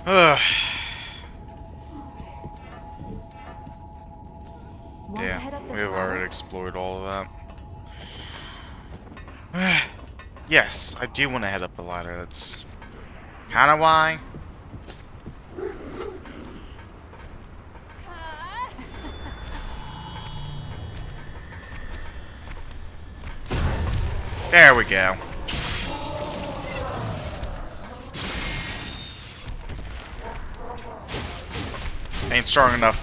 Ugh. Want to Yeah, head up this we've already ladder? explored all of that. Yes, I do want to head up the ladder. That's kind of why. There we go. Ain't strong enough.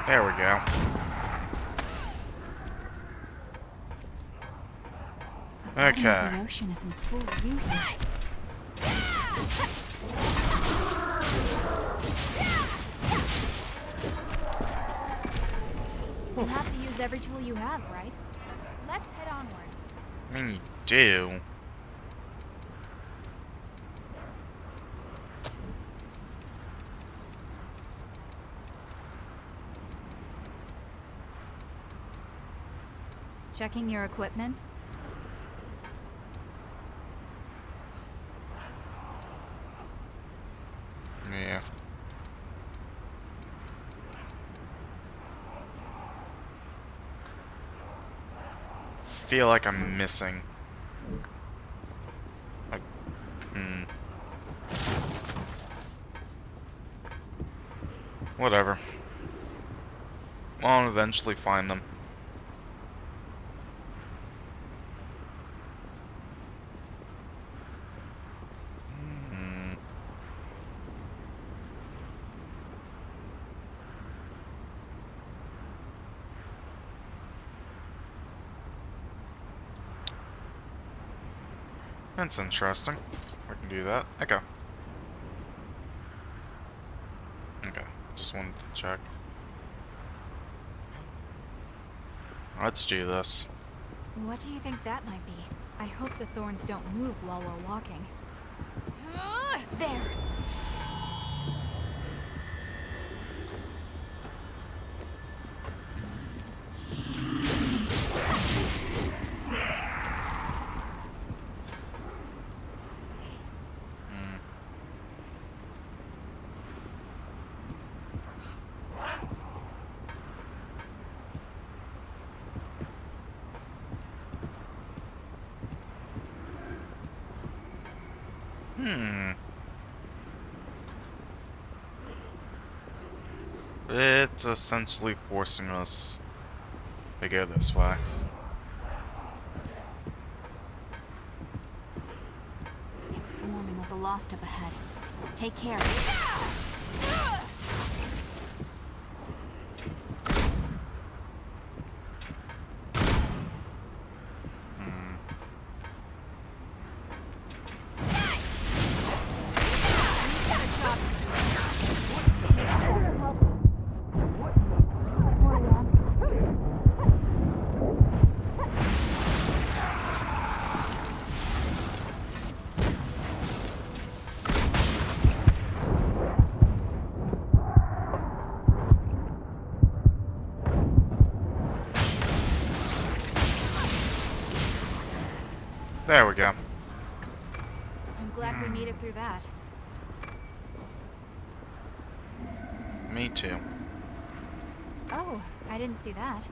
There we go. Okay. The ocean is in full view here. You have to use every tool you have, right? Let's head onward. I mean, you do. Checking your equipment? Yeah. Feel like I'm missing. Like, whatever. I'll eventually find them. That's interesting. I can do that. Okay. Okay. Just wanted to check. Let's do this. What do you think that might be? I hope the thorns don't move while we're walking. There! It's essentially forcing us to go this way. It's swarming with the lost up ahead. Take care. There we go. I'm glad we made it through that. Me too. Oh, I didn't see that.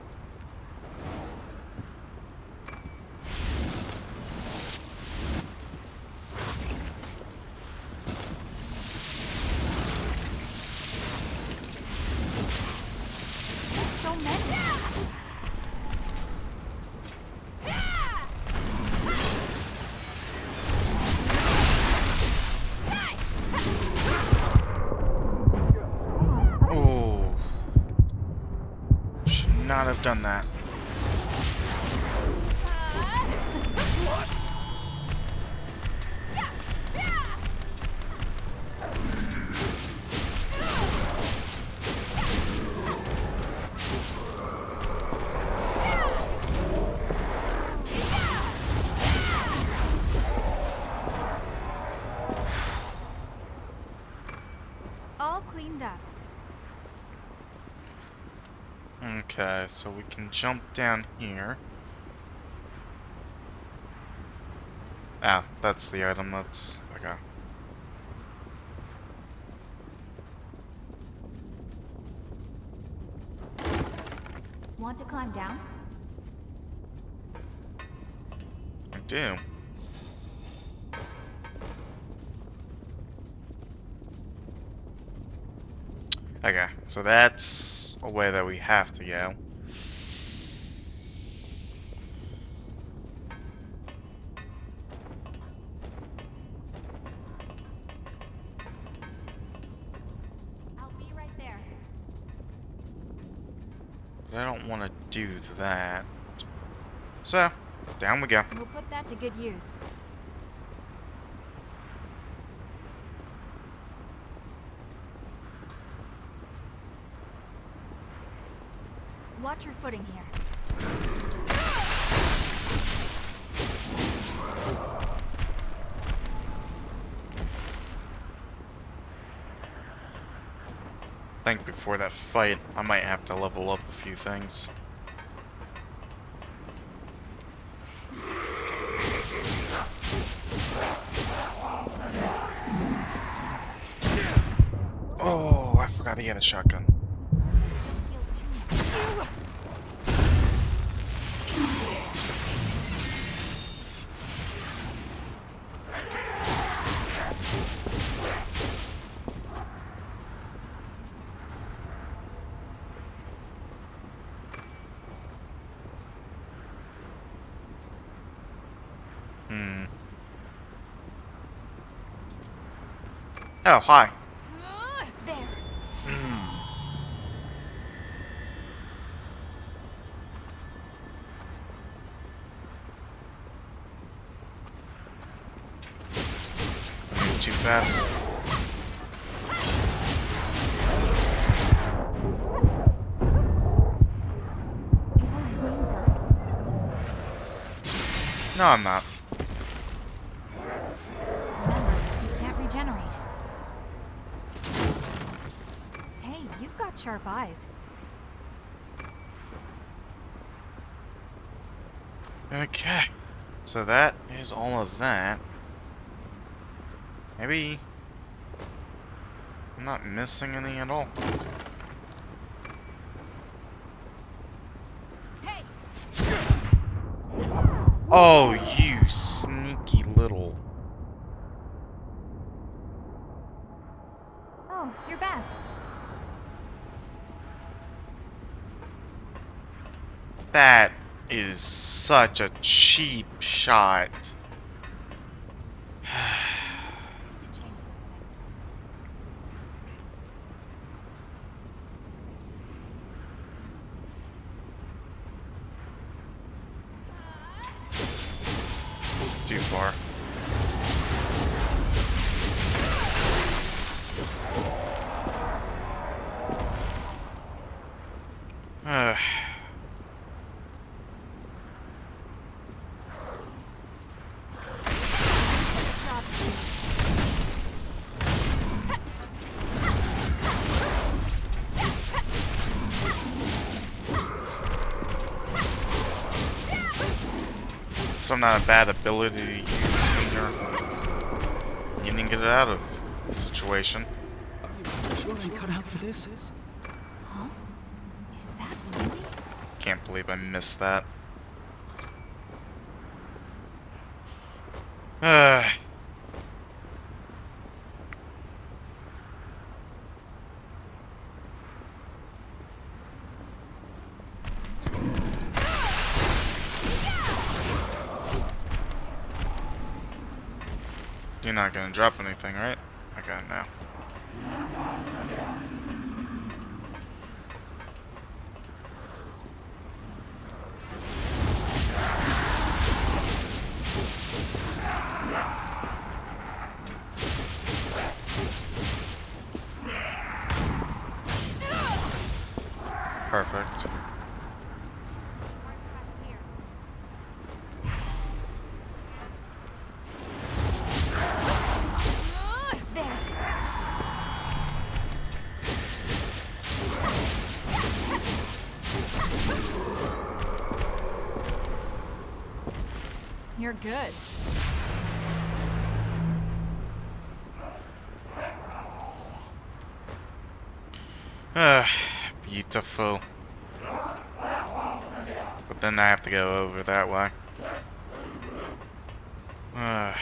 There's so many. Oh. Should not have done that. What? Okay, so we can jump down here. Ah, that's the item. That's okay. Want to climb down? I do. Okay, so that's a way that we have to go. I'll be right there. But I don't want to do that. So, down we go. We'll put that to good use. Watch your footing here. I think before that fight, I might have to level up a few things. Oh, I forgot he had a shotgun. Don't heal too much. Oh, hi. There. Moving too fast. No, I'm not. Remember, you can't regenerate. Hey, you've got sharp eyes. Okay. So that is all of that. Maybe I'm not missing any at all. Hey! Oh, you sneaky little. Oh, you're back. That is such a cheap shot. Need to change something. Too far. So not a bad ability to use when you're getting it out of the situation. Are you sure I'm cut out for this? Huh? Is that really? Can't believe I missed that. You're not gonna drop anything, right? Okay, now. Perfect. Hard pressed here. There. You're good. Ah, beautiful. But then I have to go over that way. Ah.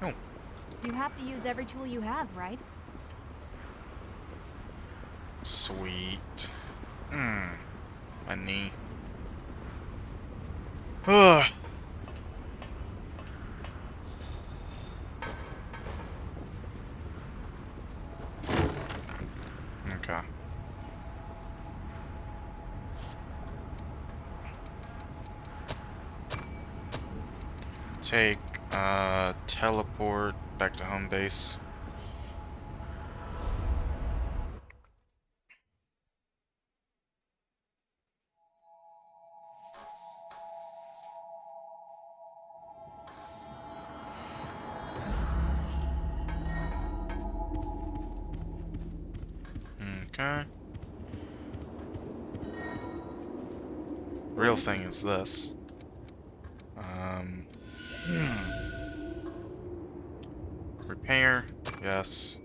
Oh, You have to use every tool you have, right? sweet. My knee. Ugh. Okay. Take, teleport back to home base. Okay. Real thing is this. Repair, yes.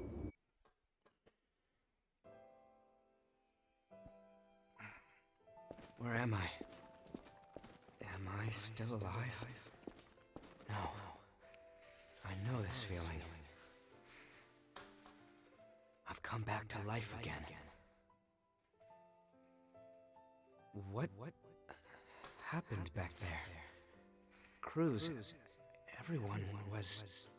Where am I? Am I still alive? No. I know this feeling. I've come back to life again. What happened back there? Cruz, everyone was...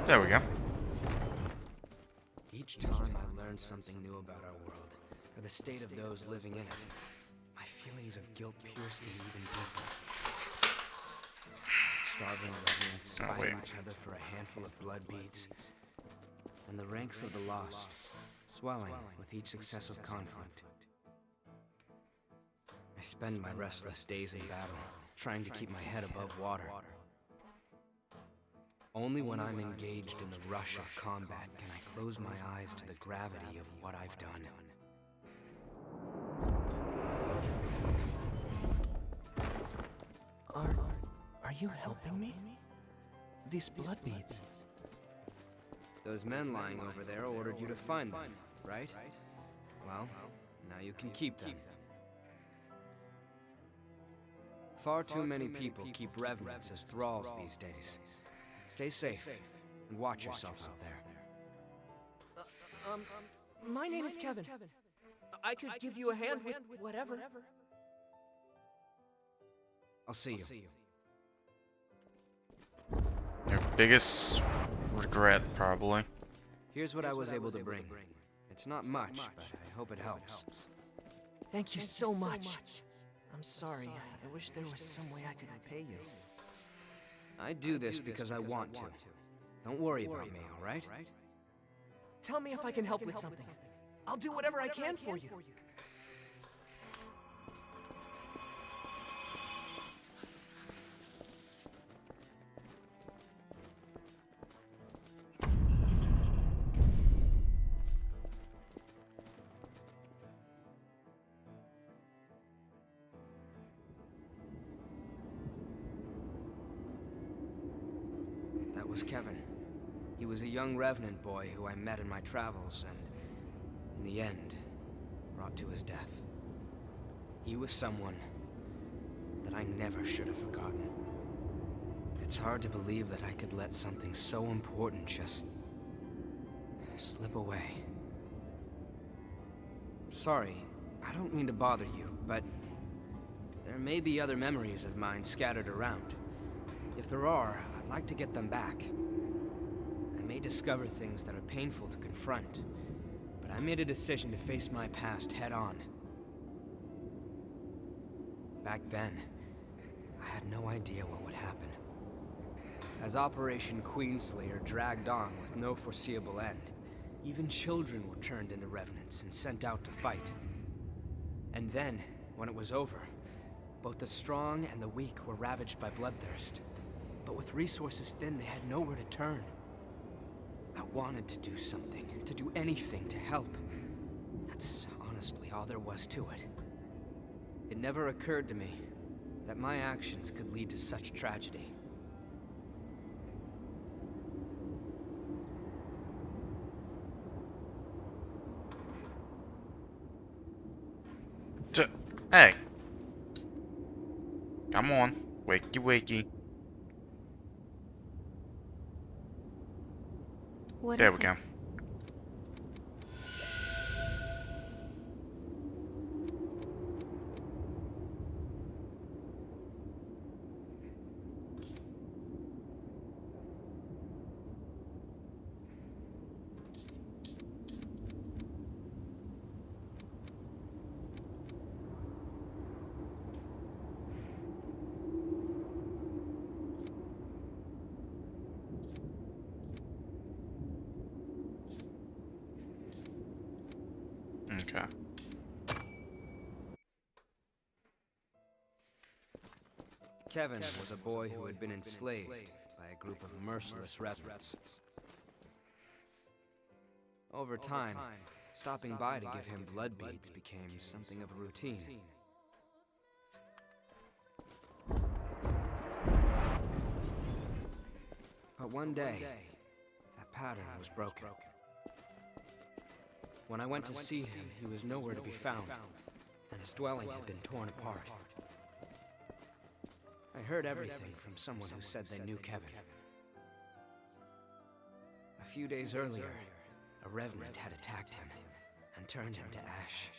There we go. Each time I learned something new about our world, or the state of those living in it, my feelings of guilt pierced me even deeper. Starving revenants fighting each other for a handful of blood beads, and the ranks of the lost swelling with each successive conflict. I spend my restless days in battle, trying to keep my head above water. Only when I'm engaged in the rush of combat can I close my eyes to the gravity of what I've done. Are you helping me? These blood beads. Those men lying over there ordered you to find them, right? Well, now you can keep them. Far too many people keep revenants as thralls these days. Stay safe, and watch yourself out there. My name is Kevin. I could give you a hand with whatever. I'll see you. Your biggest regret, probably. Here's what I was able to bring. It's not much, but I hope it helps. Thank you so much. I'm sorry. I wish there was some way I could repay you. I do this because I want to. Don't worry about me, all right? Tell me if I can help with something. I'll do whatever I can for you. That was Kevin. He was a young revenant boy who I met in my travels and, in the end, brought to his death. He was someone that I never should have forgotten. It's hard to believe that I could let something so important just slip away. Sorry, I don't mean to bother you, but There may be other memories of mine scattered around. If there are, I'd like to get them back. I may discover things that are painful to confront, but I made a decision to face my past head on. Back then, I had no idea what would happen. As Operation Queenslayer dragged on with no foreseeable end, even children were turned into revenants and sent out to fight. And then, when it was over, both the strong and the weak were ravaged by bloodthirst. But with resources thin, they had nowhere to turn. I wanted to do something, to do anything to help. That's honestly all there was to it. It never occurred to me that my actions could lead to such tragedy. Hey. Come on. Wakey wakey. What There is we it? go. Okay. Kevin was a boy who had been enslaved by a group of merciless revenants. Over time, stopping by to give him blood beads became something of a routine. But one day, that pattern was broken. When I went to see him, he was nowhere to be found, and his dwelling had been torn apart. I heard everything from someone who said they knew Kevin. A few days earlier, a revenant had attacked him and turned him to ash.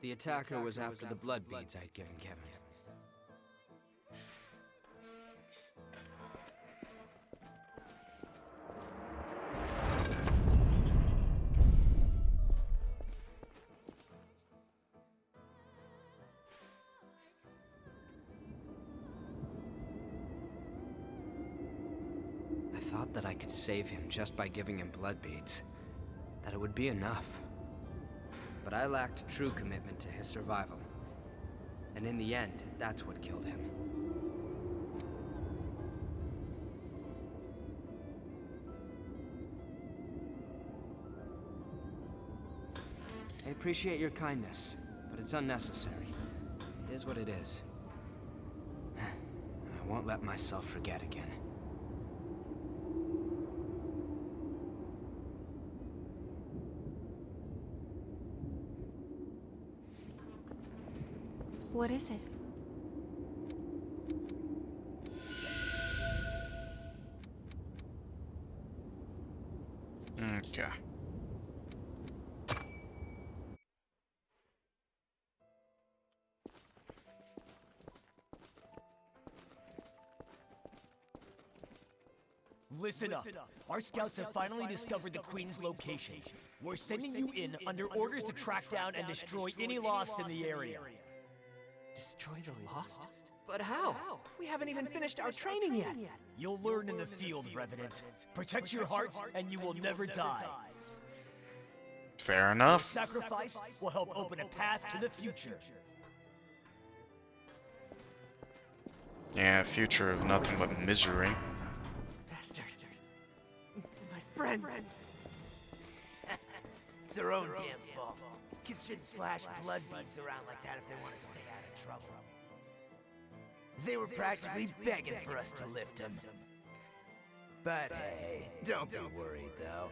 The attacker was after the blood beads I'd given Kevin. I thought that I could save him just by giving him blood beads, that it would be enough. But I lacked true commitment to his survival. And in the end, that's what killed him. I appreciate your kindness, but it's unnecessary. It is what it is. I won't let myself forget again. What is it? Okay. Listen up. Our scouts have finally discovered the Queen's location. We're sending you in under orders to track down and destroy any Lost in the area. Destroy the Lost? But how? We haven't even finished our training yet. You'll learn in the field, Revenant. Protect your heart, and you will never die. Fair Your enough. sacrifice will help open a path to the future. Yeah, future of nothing but misery. Bastard. My friends. It's their own damn fault. Kids shouldn't splash blood beads around like that if they want to stay out of trouble. They were practically begging for us to lift them. But hey, don't be worried though.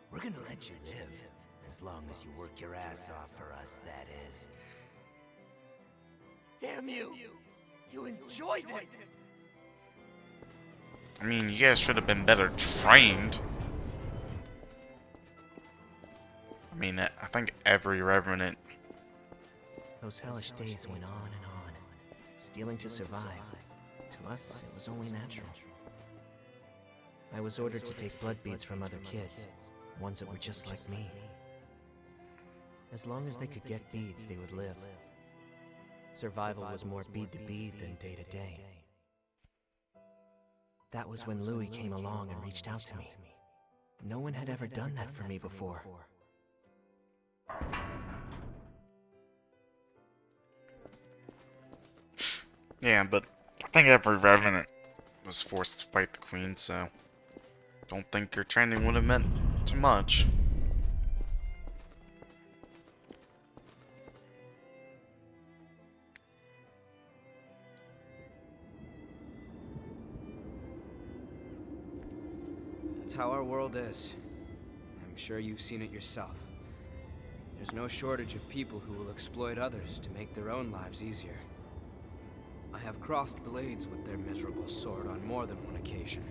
We're gonna let you live. As long as you work your ass off for us, that is. Damn you! You enjoy this! I mean, you guys should have been better trained. I mean, I think every revenant Those hellish days went on and on. Stealing to survive. To us, it was only natural. I was ordered to take blood beads from other kids, ones that were just like me. As long as they could get beads, they would live. Survival was more bead to bead than day to day. That was when Louis came along and reached out to me. No one had ever done that for me before. Yeah, but I think every revenant was forced to fight the queen, so don't think your training would have meant too much. That's how our world is. I'm sure you've seen it yourself. There's no shortage of people who will exploit others to make their own lives easier. I have crossed blades with their miserable sword on more than one occasion,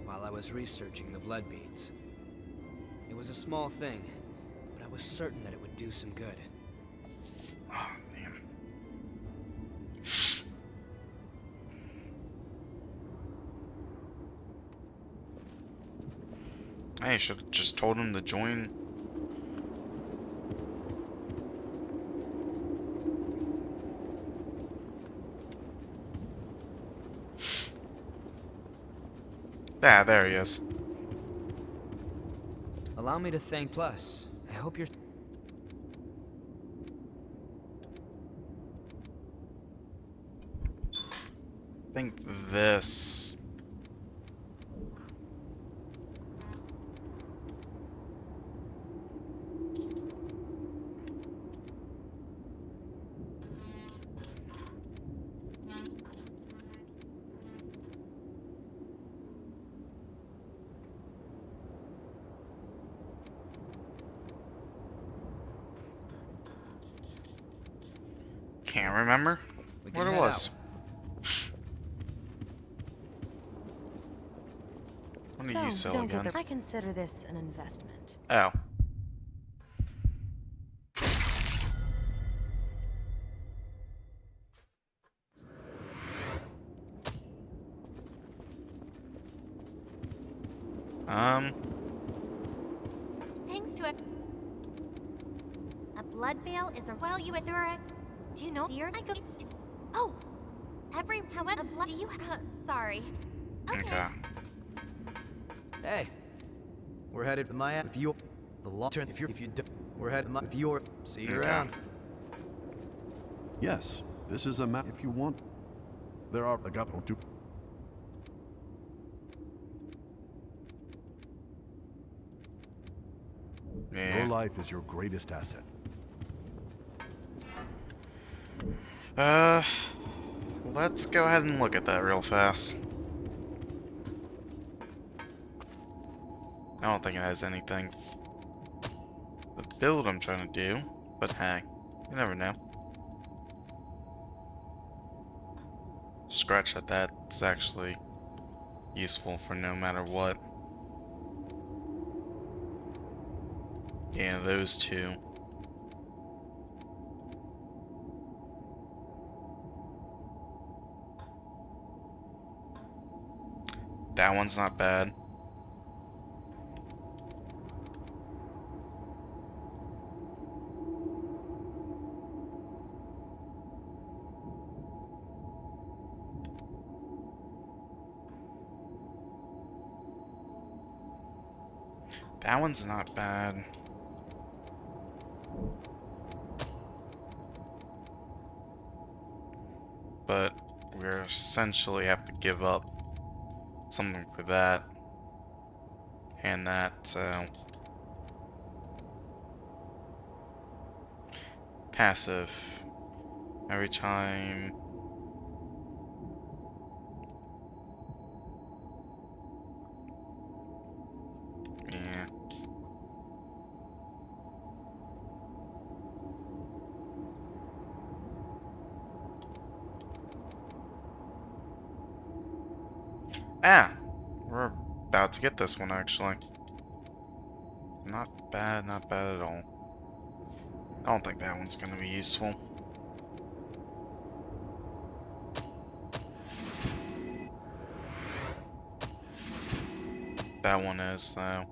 while I was researching the blood beads. It was a small thing, but I was certain that it would do some good. Oh, damn. I should have just told him to join. Yeah, there he is. Allow me to thank Plus. I hope you're... I think this. Can't remember We can what it head was. out. What do you sell don't again? get the... I consider this an investment. Oh. Thanks to it. A blood veil is a well you there are. Do you know here I go? Oh, every however a blood. Do you? Sorry. Okay. Hey, we're headed to my with your the long turn. If you do, we're headed with your. See you Okay. around. Yes, this is a map if you want. There are a couple to. Yeah. Your life is your greatest asset. Let's go ahead and look at that real fast. I don't think it has anything. The build I'm trying to do, but hey, you never know. Scratch at that, it's actually useful for no matter what. Yeah, those two. That one's not bad. That one's not bad. But we essentially have to give up something for that and that, so passive every time. Yeah. Ah, we're about to get this one actually. Not bad at all. I don't think that one's gonna be useful. that one is, though.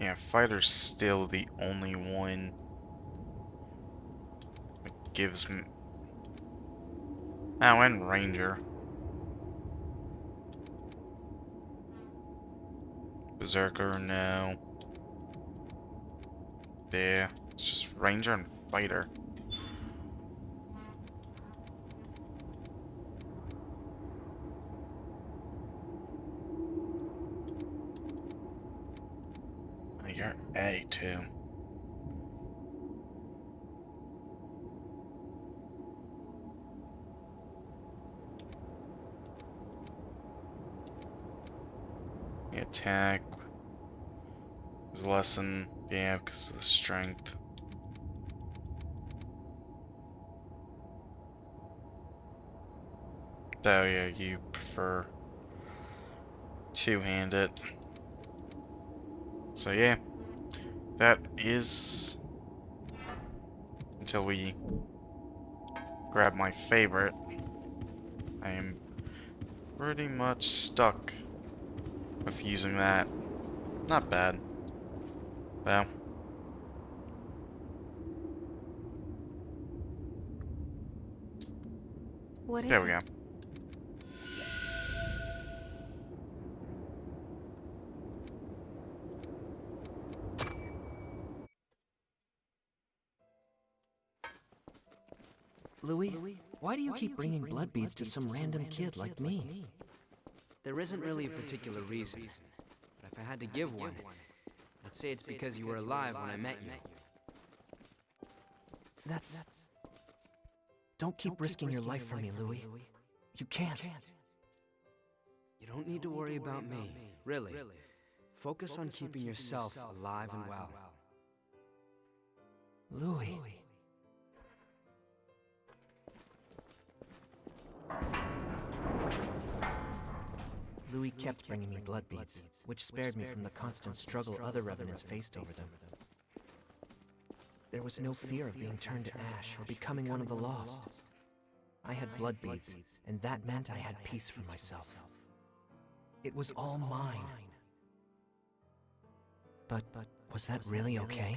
Yeah, fighter's still the only one that gives me. Oh, and ranger. Berserker, no. Yeah, it's just ranger and fighter. I got A too. The attack is lesson, yeah, because of the strength. Oh yeah, you prefer two-handed. So yeah, that is until we grab my favorite. I am pretty much stuck with using that. Not bad. Well, What is there we it? go. Louis, why do you keep bringing blood beads to some random kid like me? There isn't really a particular reason, but if I had to give one, I'd say it's because you were alive when I met you. That's... Don't keep risking your life for me, Louis. You can't. You don't need to worry about me, really. Focus on keeping yourself alive and well. Louis. Louis kept bringing me blood beads, which spared me from the constant struggle other revenants faced over them. There was no fear of being turned to ash or becoming one of the lost. I had blood beads, and that meant I had peace for myself. It was all mine. But was that really okay?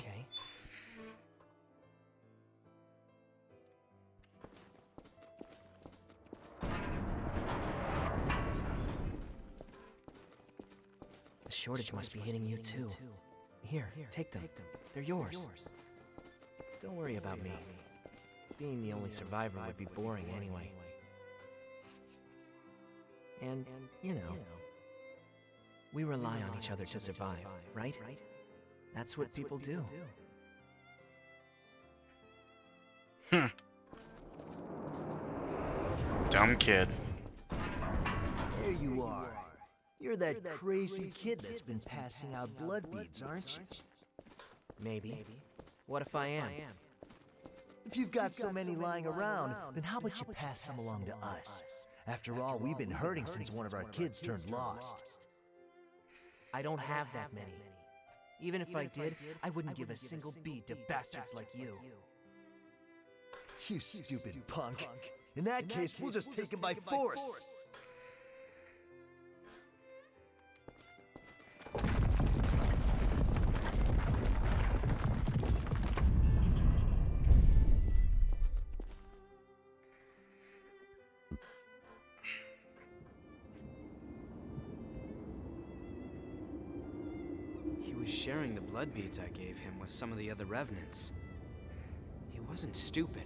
The shortage must be hitting you too. Here, take them. They're yours. Don't worry about me. Being the only survivor would be boring anyway. And, you know, we rely on each other to survive, right? That's what people do. Dumb kid. There you are. You're that crazy kid that's been passing out blood beads, aren't you? Maybe. What if I am? If you've got so many lying around, then how about you pass some along to us? After all, we've been hurting since one of our kids turned lost. I don't have that many. Even if I did, I wouldn't give a single bead to bastards like you. You stupid punk. In that case, we'll just take him by force. He was sharing the blood beads I gave him with some of the other revenants. He wasn't stupid.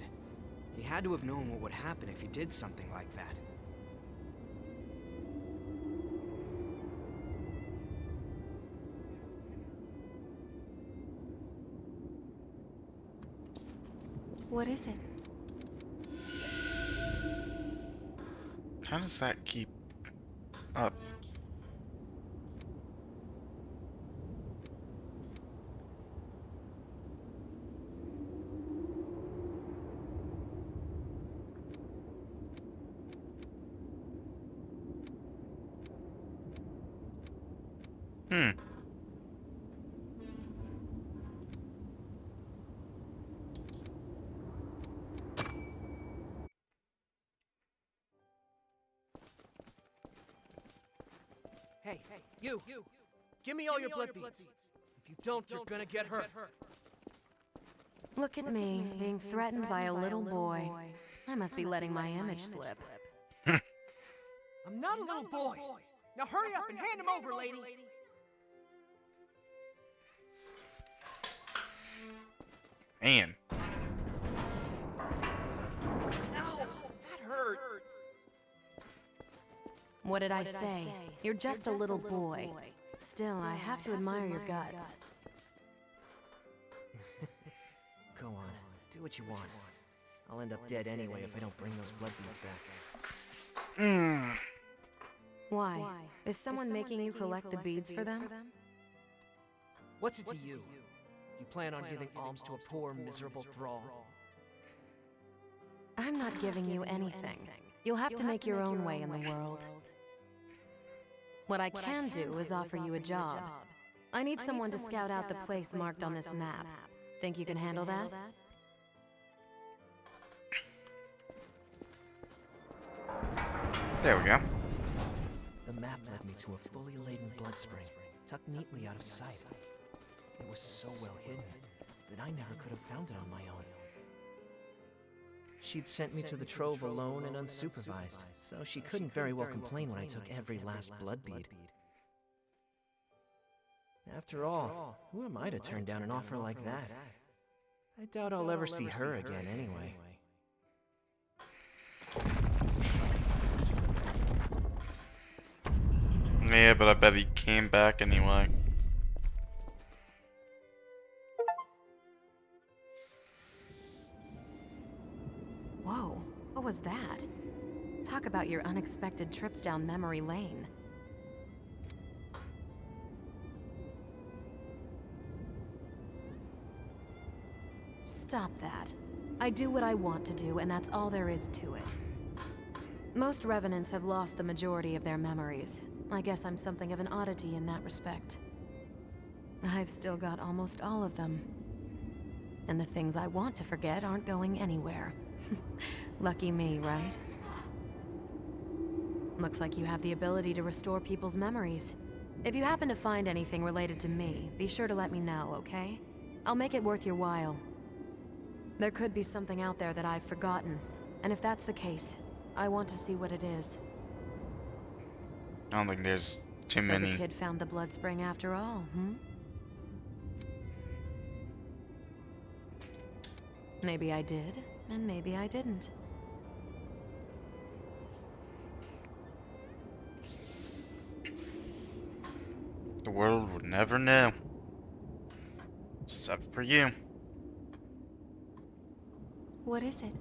He had to have known what would happen if he did something like that. What is it? How does that keep up? Hmm. Hey, you! Give me all your blood beads. If you don't, you're gonna get hurt. Look at me, being threatened by a little boy. I must be letting my image slip. I'm not a little boy. Now hurry up and hand him over, lady. Man. Ow, that hurt. What did I say? You're just a little boy. Still, I have to admire your guts. Go on, do what you want. I'll end up dead anyway if I don't bring those blood beads back. Hmm. Why? Is someone making you collect the beads for them? What's it to you? Do you plan on giving alms to a poor, miserable thrall? I'm not giving you anything. You'll have to make your own way in the world. What I can do is offer you a job. I need someone to scout out the place marked on this map. Think you can handle that? There we go. The map led me to a fully laden blood spring, tucked neatly out of sight. It was so well hidden that I never could have found it on my own. She'd sent me to the trove alone and unsupervised, so she couldn't very well complain when I took every last blood bead. After all, who am I to turn down an offer like that? I doubt I'll ever see her again anyway. Yeah, but I bet he came back anyway. Whoa, what was that? Talk about your unexpected trips down memory lane. Stop that. I do what I want to do, and that's all there is to it. Most revenants have lost the majority of their memories. I guess I'm something of an oddity in that respect. I've still got almost all of them. And the things I want to forget aren't going anywhere. Lucky me, right? Looks like you have the ability to restore people's memories. If you happen to find anything related to me, be sure to let me know, okay? I'll make it worth your while. There could be something out there that I've forgotten, and if that's the case, I want to see what it is. I don't think there's too So many. the kid found the blood spring after all, Maybe I did, and maybe I didn't. The world would never know. Except for you. What is it?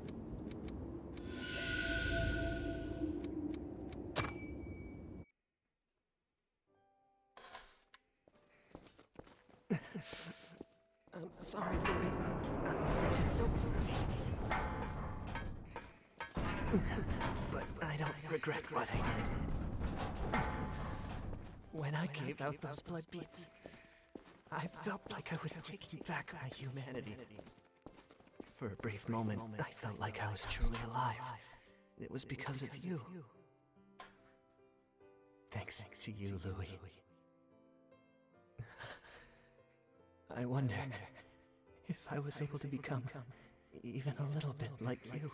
I'm sorry, baby. I'm afraid it's over for me. But I don't regret what I did. When I gave out those blood beads, I felt like I was taking back my humanity. For a brief moment, I felt like I was truly alive. It was because of you. Thanks to you, Louis. I wonder if I was able to become even a little bit like you.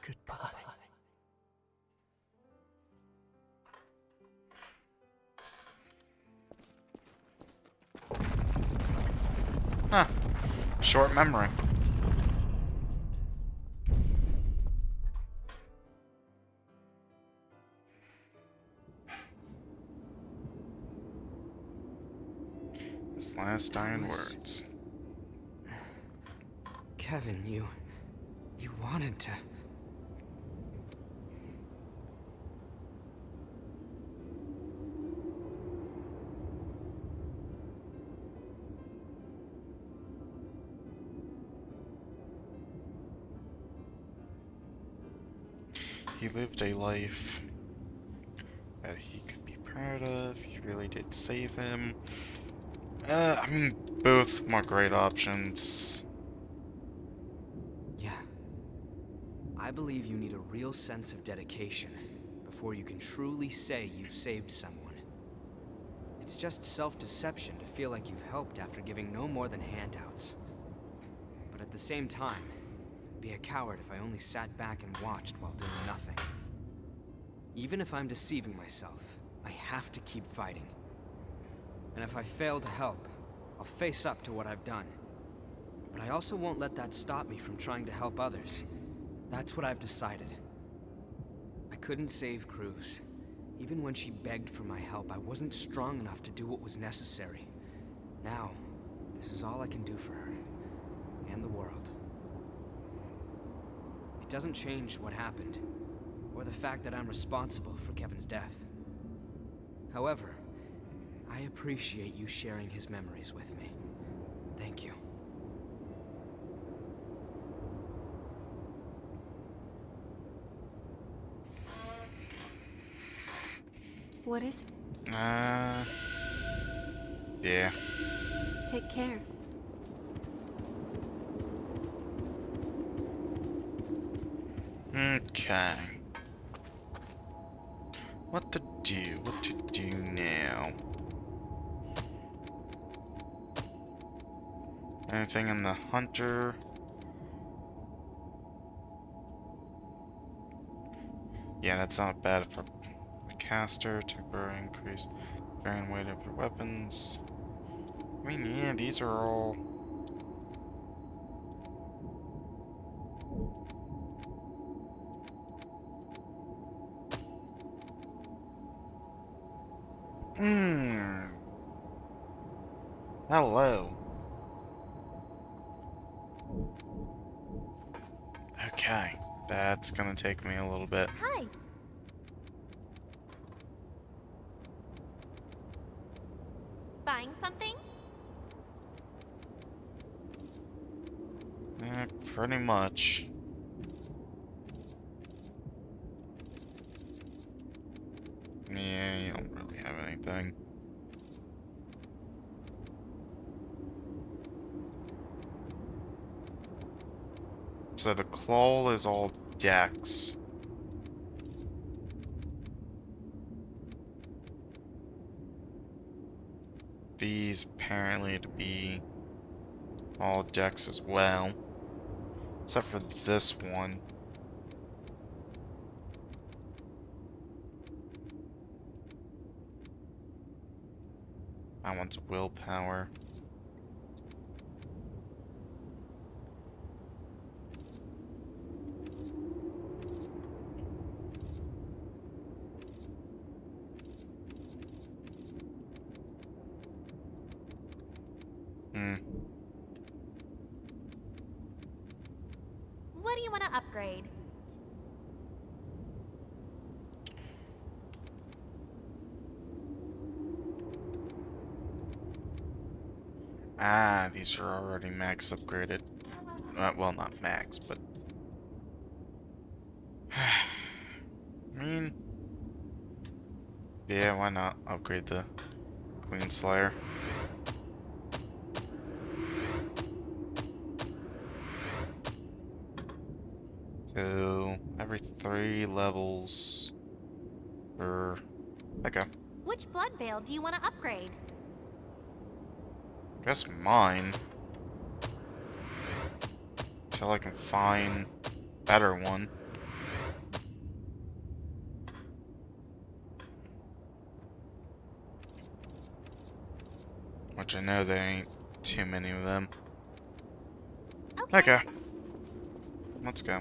Goodbye. Huh. Short memory. His last dying words. Kevin, you wanted to... He lived a life that he could be proud proud of. You really did save him. I mean, both more great options. Yeah. I believe you need a real sense of dedication before you can truly say you've saved someone. It's just self-deception to feel like you've helped after giving no more than handouts. But at the same time, I'd be a coward if I only sat back and watched while doing nothing. Even if I'm deceiving myself, I have to keep fighting. And if I fail to help, I'll face up to what I've done. But I also won't let that stop me from trying to help others. That's what I've decided. I couldn't save Cruz. Even when she begged for my help, I wasn't strong enough to do what was necessary. Now, this is all I can do for her. And the world. It doesn't change what happened, or the fact that I'm responsible for Kevin's death. However, I appreciate you sharing his memories with me. Thank you. What is it? Yeah. Take care. Okay. What to do? What to do now? Anything in the hunter? Yeah, that's not bad for the caster. Temporary increase varying weight of your weapons. I mean, yeah, these are all. Hello. Okay, that's gonna take me a little bit. Hi. Buying something? Pretty much. Yeah, you don't really have anything. So the claw is all dex. These apparently to be all dex as well. Except for this one. That one's willpower. What do you want to upgrade? Ah, these are already max upgraded. Well, not max, but... I mean... Yeah, why not upgrade the Queen Slayer? So, every 3 levels... Okay. Which blood veil do you want to upgrade? Guess mine. Till I can find better one. Which I know there ain't too many of them. Okay. Let's go.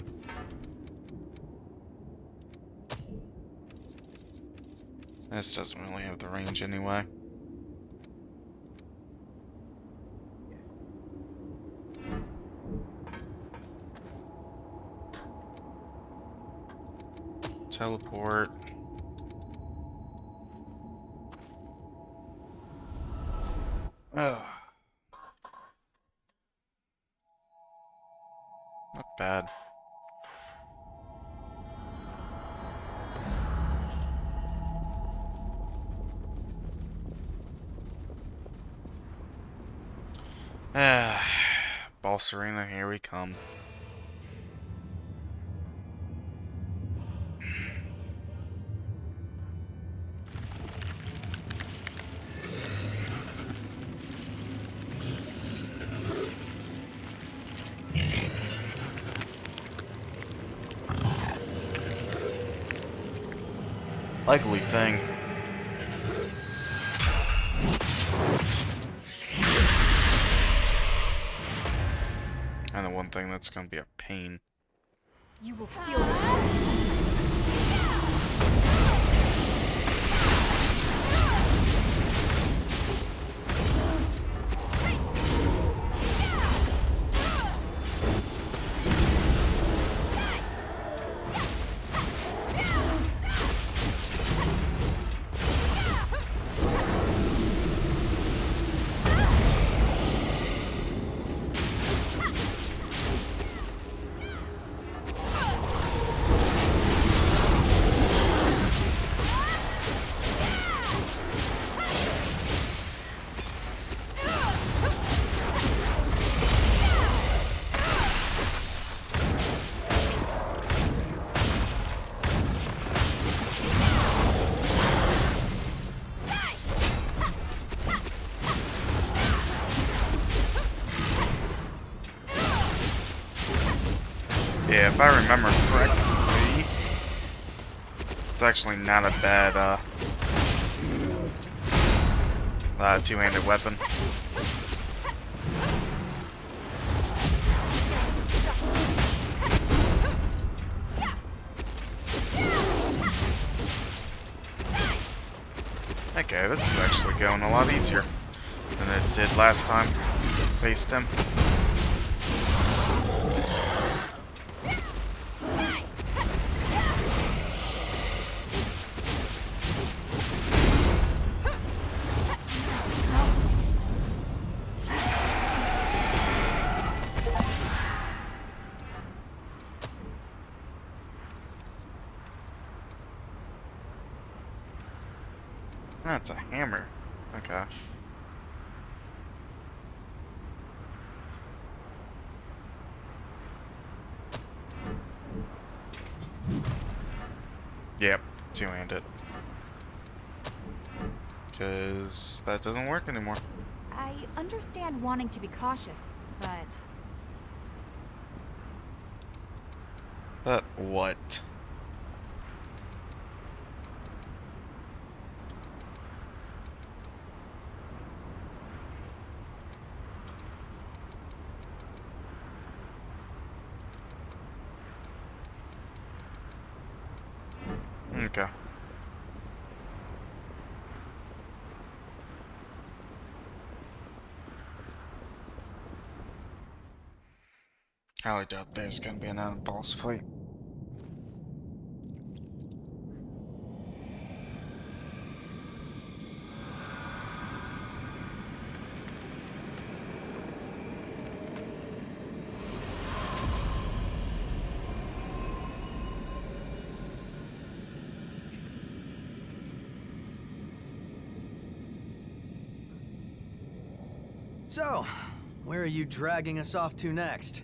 This doesn't really have the range anyway. Teleport. Ugh. Not bad. boss arena, here we come. Likely thing. And the one thing that's gonna be a pain. You will feel it. Yeah, if I remember correctly, it's actually not a bad two-handed weapon. Okay, this is actually going a lot easier than it did last time I faced him. That's a hammer. Okay. Yep, two-handed. Because that doesn't work anymore. I understand wanting to be cautious, but But what? Okay. Highly doubt there's gonna be another boss fight. So, where are you dragging us off to next?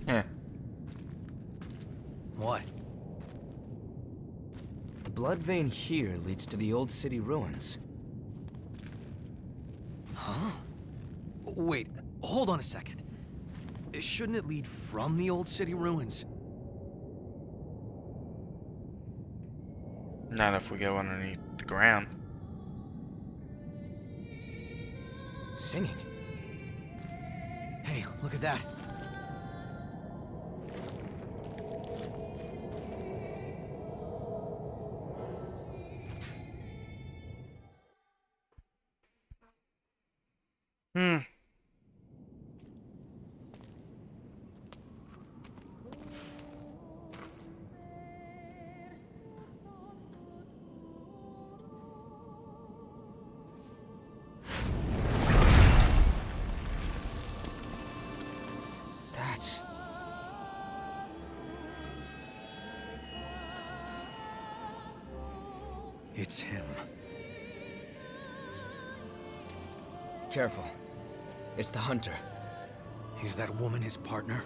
Yeah. What? The blood vein here leads to the old city ruins. Huh? Wait, hold on a second. Shouldn't it lead from the old city ruins? Not if we go underneath the ground. Singing. Hey, look at that. Hmm. That's... It's him. careful. It's the hunter. Is that woman his partner?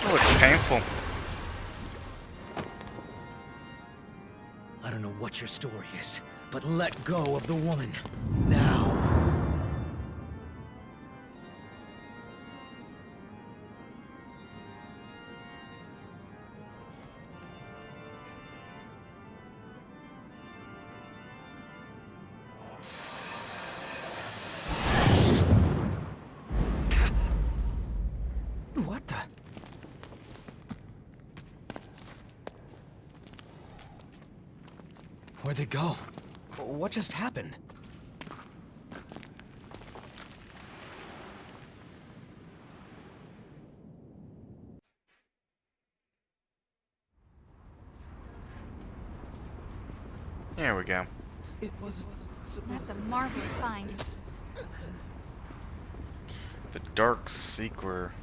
Oh, it's painful. I don't know what your story is, but let go of the woman. Now. What the? Where'd they go? What just happened? Here we go. It wasn't supposed That's a marvelous find. The Dark Seeker.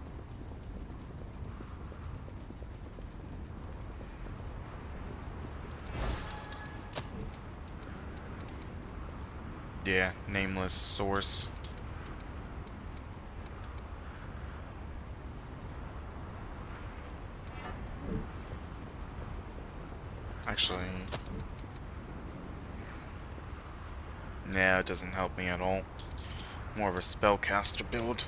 Yeah, nameless source. Actually, no, it doesn't help me at all. More of a spellcaster build.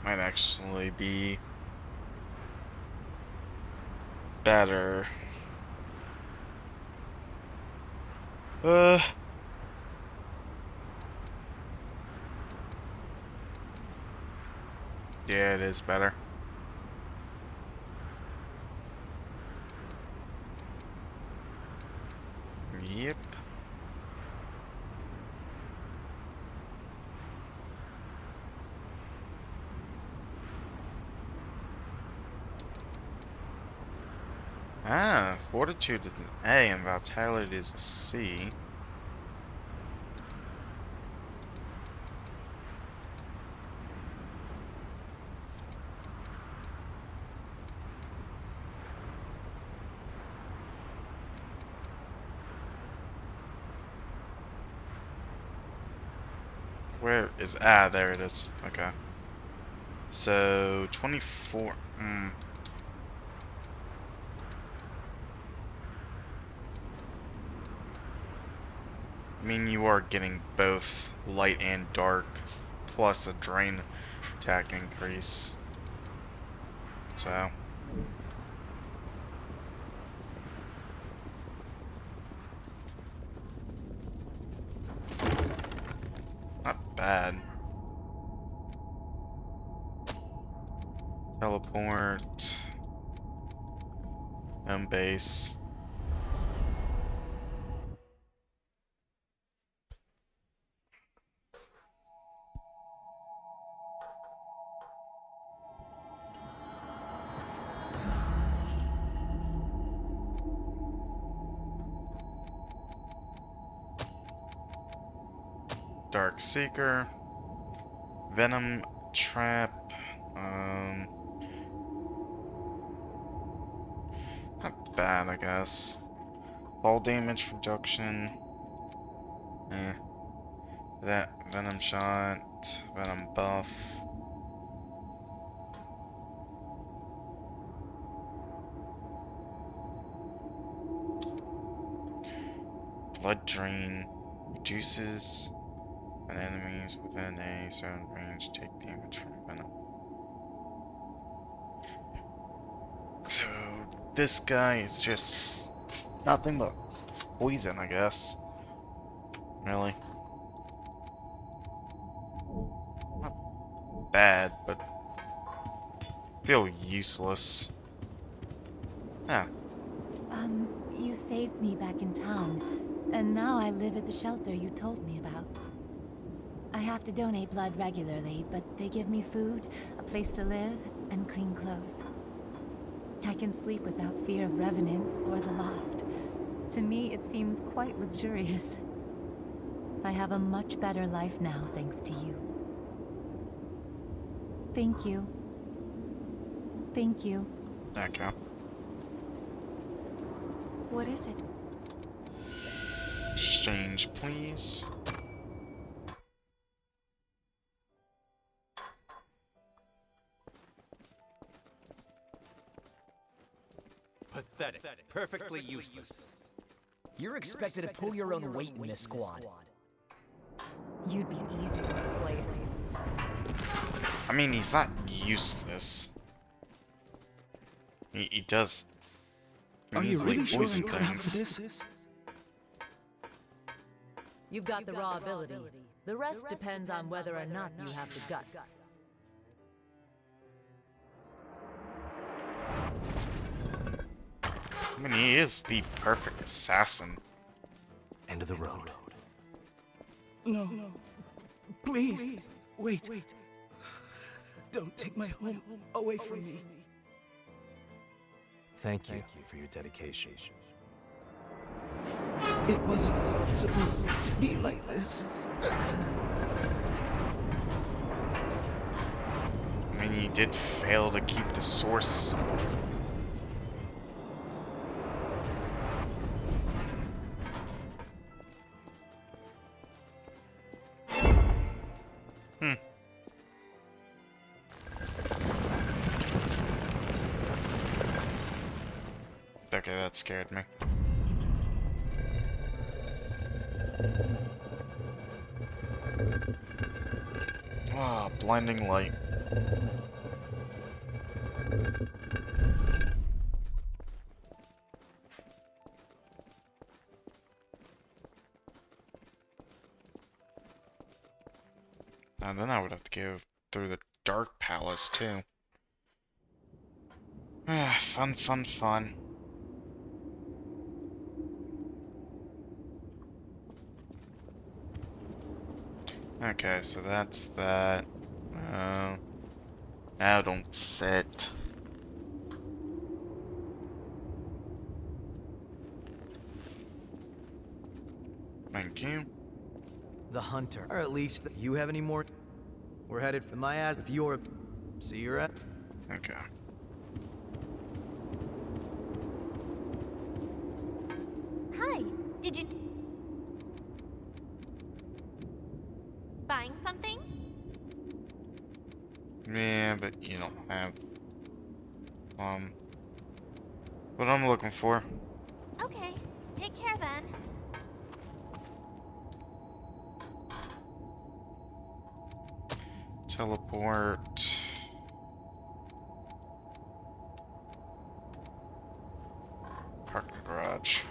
Might actually be better. Yeah, it is better. Yep. Ah, fortitude is an A and vitality is a C. Where is, there it is. Okay. So 24. I mean, you are getting both light and dark, plus a drain attack increase. So. Not bad. Teleport. Home base. Dark Seeker. Venom Trap. Not bad, I guess. Fall damage reduction. Eh. That Venom Shot. Venom Buff. Blood Drain. Reduces an enemies within a certain range take damage from Venom. So this guy is just nothing but poison, I guess. Really. Not bad, but feel useless. Yeah. You saved me back in town, and now I live at the shelter you told me about. I have to donate blood regularly, but they give me food, a place to live, and clean clothes. I can sleep without fear of revenants or the lost. To me, it seems quite luxurious. I have a much better life now, thanks to you. Thank you. Thank you. Okay. What is it? Exchange, please. Pathetic. Perfectly useless. You're expected to pull your own weight in this squad. You'd be easy to replace. I mean, he's not useless. He does. Are you really sure poison I'm cut out for things. this? You've got the raw ability. The rest depends on whether or not you have the guts. I mean, he is the perfect assassin. End of the road. No. Please. Wait. Don't take my home away from me. Thank you for your dedication. It wasn't supposed to be like this. I mean, he did fail to keep the source. Okay, that scared me. Ah, blinding light. And then I would have to go through the Dark Palace too. Ah, fun. Okay, so that's that. Now don't sit. Thank you. The hunter. Or at least you have any more? We're headed for my ass with your... See you're at? Okay. Hi, did you... Buying something? Yeah, but you don't have what I'm looking for. Okay, take care then. Teleport. Parking garage.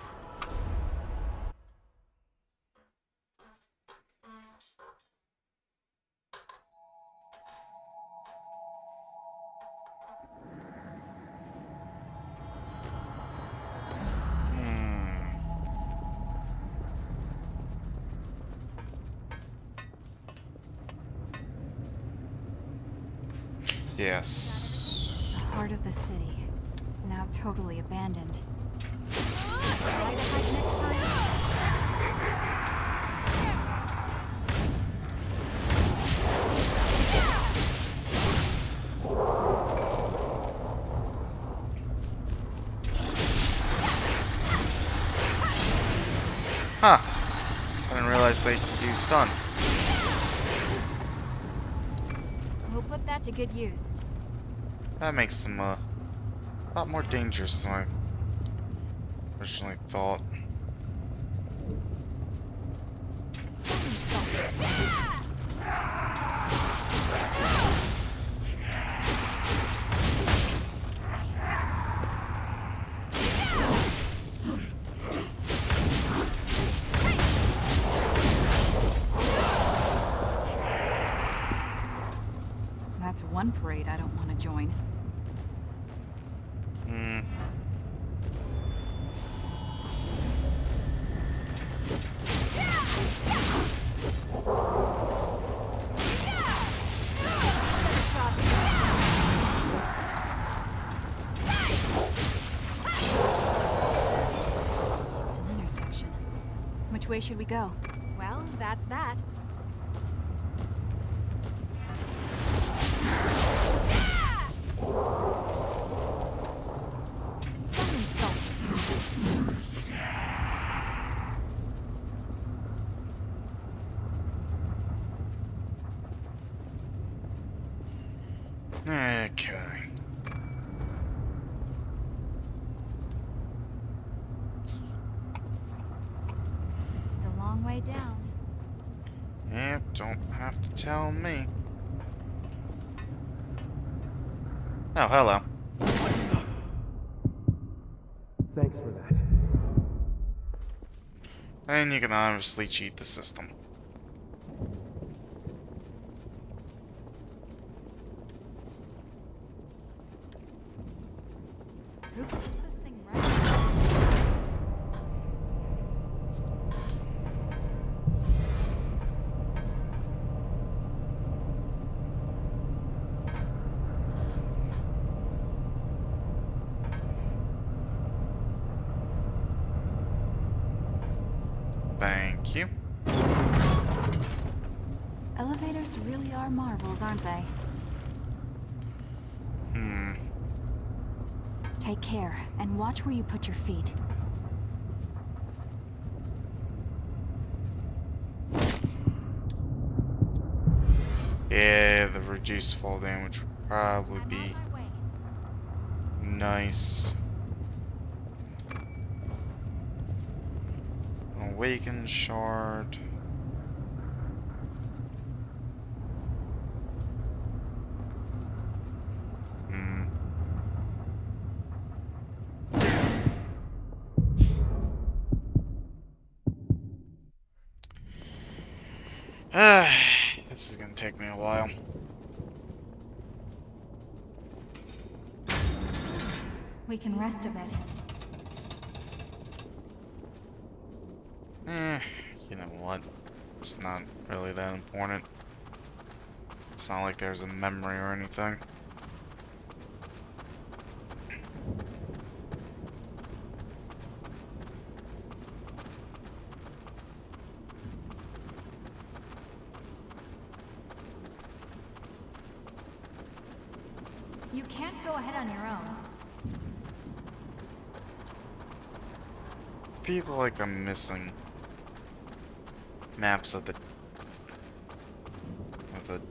Yes. The heart of the city, now totally abandoned. Try to hide next time. Huh. I didn't realize they do stun. We'll put that to good use. That makes them a lot more dangerous than I originally thought. That's one parade I don't want to join. Which way should we go? Well, that's that. Okay. It's a long way down. Yep, don't have to tell me. Oh, hello. Thanks for that. And you can obviously cheat the system. Who keeps this thing running? Thank you. Elevators really are marvels, aren't they? Hmm. Take care, and watch where you put your feet. Yeah, the reduced fall damage would probably be nice. Awaken shard. Hmm. This is gonna take me a while. We can rest a bit. You know what? It's not really that important. It's not like there's a memory or anything. You can't go ahead on your own. Feel like I'm missing maps of the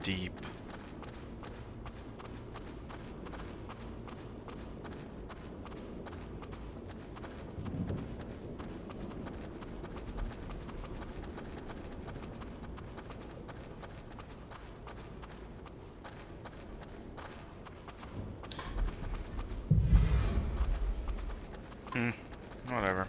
deep. Whatever.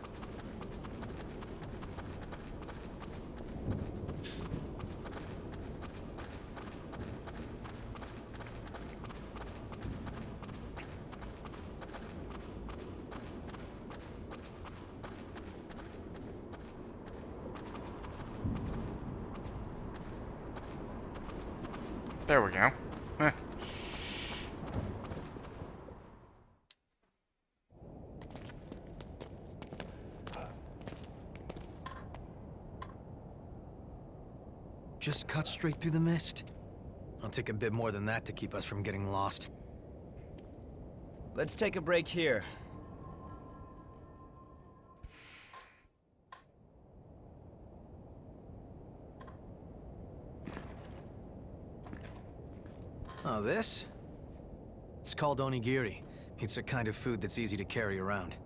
There we go. Heh. Just cut straight through the mist. It'll take a bit more than that to keep us from getting lost. Let's take a break here. Oh, this? It's called onigiri. It's a kind of food that's easy to carry around.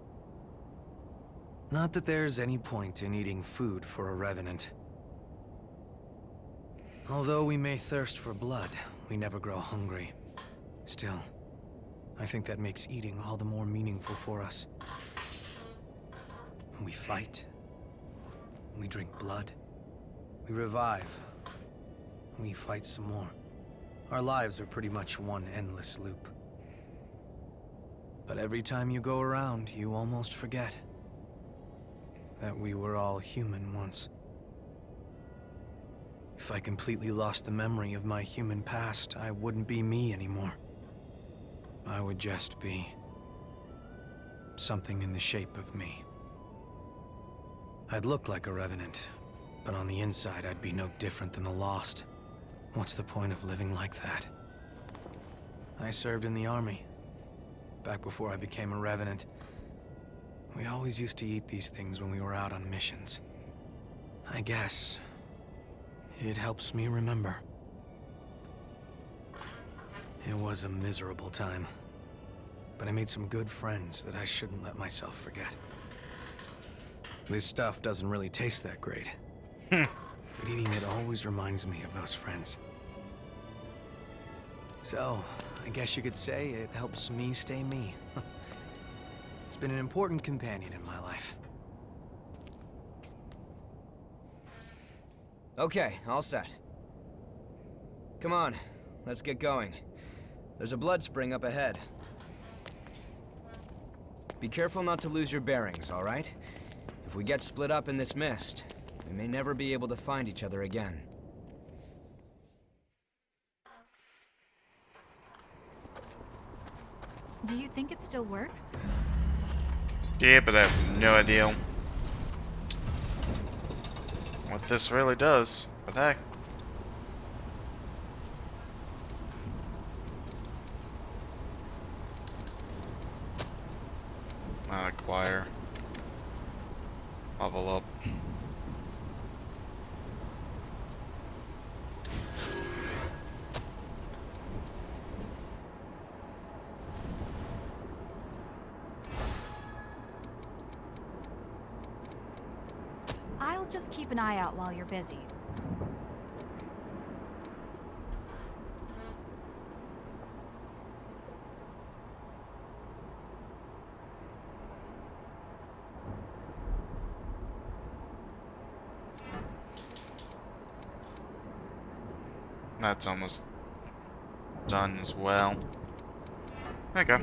Not that there's any point in eating food for a revenant. Although we may thirst for blood, we never grow hungry. Still, I think that makes eating all the more meaningful for us. We fight. We drink blood. We revive. We fight some more. Our lives are pretty much one endless loop. But every time you go around, you almost forget that we were all human once. If I completely lost the memory of my human past, I wouldn't be me anymore. I would just be something in the shape of me. I'd look like a revenant, but on the inside I'd be no different than the lost. What's the point of living like that? I served in the army, back before I became a revenant. We always used to eat these things when we were out on missions. I guess it helps me remember. It was a miserable time, but I made some good friends that I shouldn't let myself forget. This stuff doesn't really taste that great, but eating it always reminds me of those friends. So, I guess you could say it helps me stay me. It's been an important companion in my life. Okay, all set. Come on, let's get going. There's a blood spring up ahead. Be careful not to lose your bearings, all right? If we get split up in this mist, we may never be able to find each other again. Do you think it still works? Yeah, but I have no idea what this really does. But heck. Acquire. Level up. I'll just keep an eye out while you're busy. That's almost done as well. There you go.